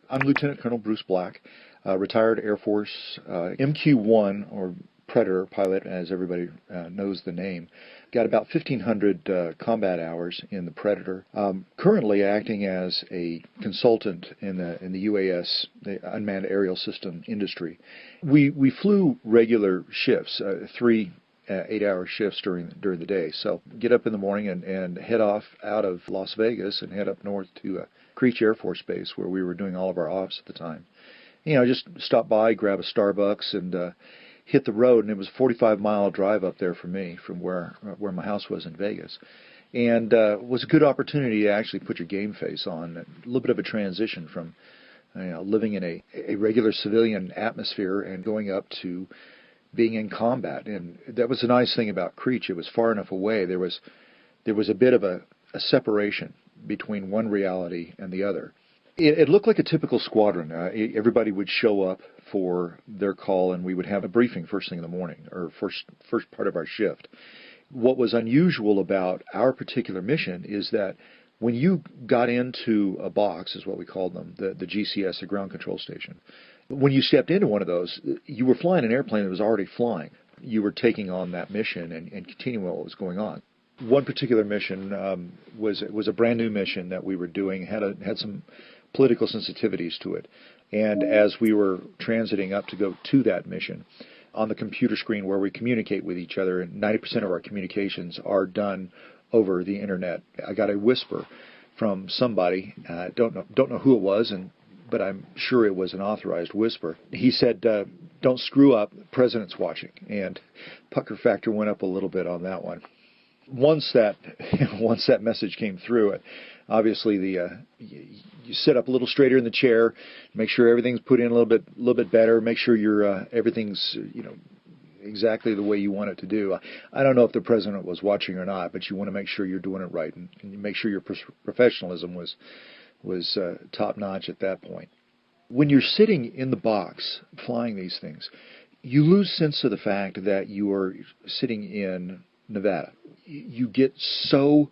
I'm Lieutenant Colonel Bruce Black, retired Air Force MQ-1 or Predator pilot, as everybody knows the name. Got about 1,500 combat hours in the Predator. Currently acting as a consultant in the UAS, the unmanned aerial system industry. We flew regular shifts, 3 8-hour shifts during the day. So get up in the morning and head off out of Las Vegas and head up north to Creech Air Force Base, where we were doing all of our ops at the time. Just stop by, grab a Starbucks, and hit the road. And it was a 45-mile drive up there for me from where my house was in Vegas. And it was a good opportunity to actually put your game face on. A little bit of a transition from living in a regular civilian atmosphere and going up to being in combat. And that was the nice thing about Creech. It was far enough away. There was a bit of a separation between one reality and the other. It looked like a typical squadron. Everybody would show up for their call, and we would have a briefing first thing in the morning, or first part of our shift. What was unusual about our particular mission is that when you got into a box, is what we called them, the GCS, the ground control station, when you stepped into one of those, you were flying an airplane that was already flying. You were taking on that mission and continuing what was going on. One particular mission was a brand new mission that we were doing, had some political sensitivities to it. And as we were transiting up to go to that mission, on the computer screen where we communicate with each other, and 90% of our communications are done over the internet, I got a whisper from somebody. Don't know who it was, but I'm sure it was an authorized whisper. He said, "Don't screw up, the president's watching." And pucker factor went up a little bit on that one. Once that message came through, obviously you sit up a little straighter in the chair, make sure everything's put in a little bit better, make sure everything's exactly the way you want it to do. I don't know if the president was watching or not, but you want to make sure you're doing it right and you make sure your professionalism was top notch at that point. When you're sitting in the box flying these things, you lose sense of the fact that you are sitting in Nevada. You get so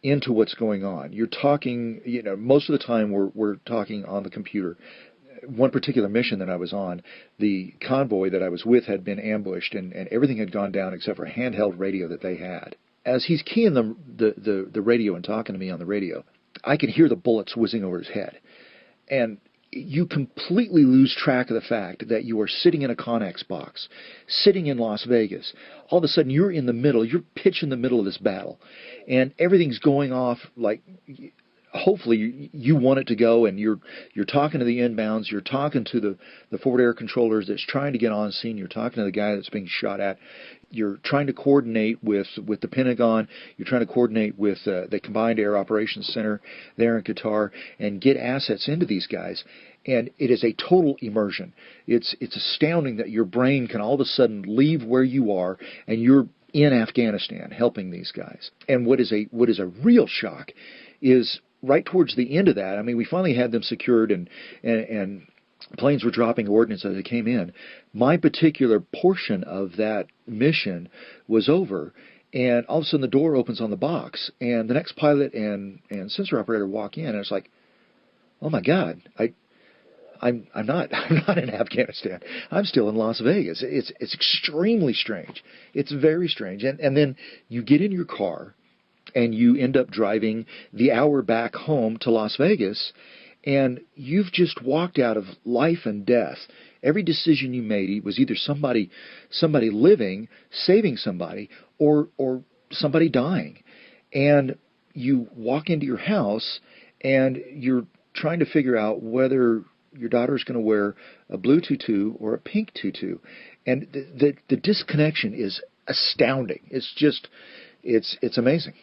into what's going on. You're talking, most of the time we're talking on the computer. One particular mission that I was on, the convoy that I was with had been ambushed and everything had gone down except for a handheld radio that they had. As he's keying the radio and talking to me on the radio, I could hear the bullets whizzing over his head. And you completely lose track of the fact that you are sitting in a Connex box, sitting in Las Vegas. All of a sudden, you're in the middle. You're pitch in the middle of this battle. And everything's going off like, hopefully, you want it to go, and you're talking to the inbounds. You're talking to the forward air controllers that's trying to get on scene. You're talking to the guy that's being shot at. You're trying to coordinate with the Pentagon. You're trying to coordinate with the Combined Air Operations Center there in Qatar and get assets into these guys. And it is a total immersion. It's astounding that your brain can all of a sudden leave where you are and you're in Afghanistan helping these guys. And what is a real shock is right towards the end of that. I mean, we finally had them secured and planes were dropping ordnance as they came in. My particular portion of that mission was over, and all of a sudden the door opens on the box, and the next pilot and sensor operator walk in, and it's like, oh my God, I'm not in Afghanistan. I'm still in Las Vegas. It's extremely strange. It's very strange. And then you get in your car, and you end up driving the hour back home to Las Vegas. And you've just walked out of life and death. Every decision you made was either somebody living, saving somebody, or somebody dying. And you walk into your house, and you're trying to figure out whether your daughter's going to wear a blue tutu or a pink tutu. And the disconnection is astounding. It's amazing.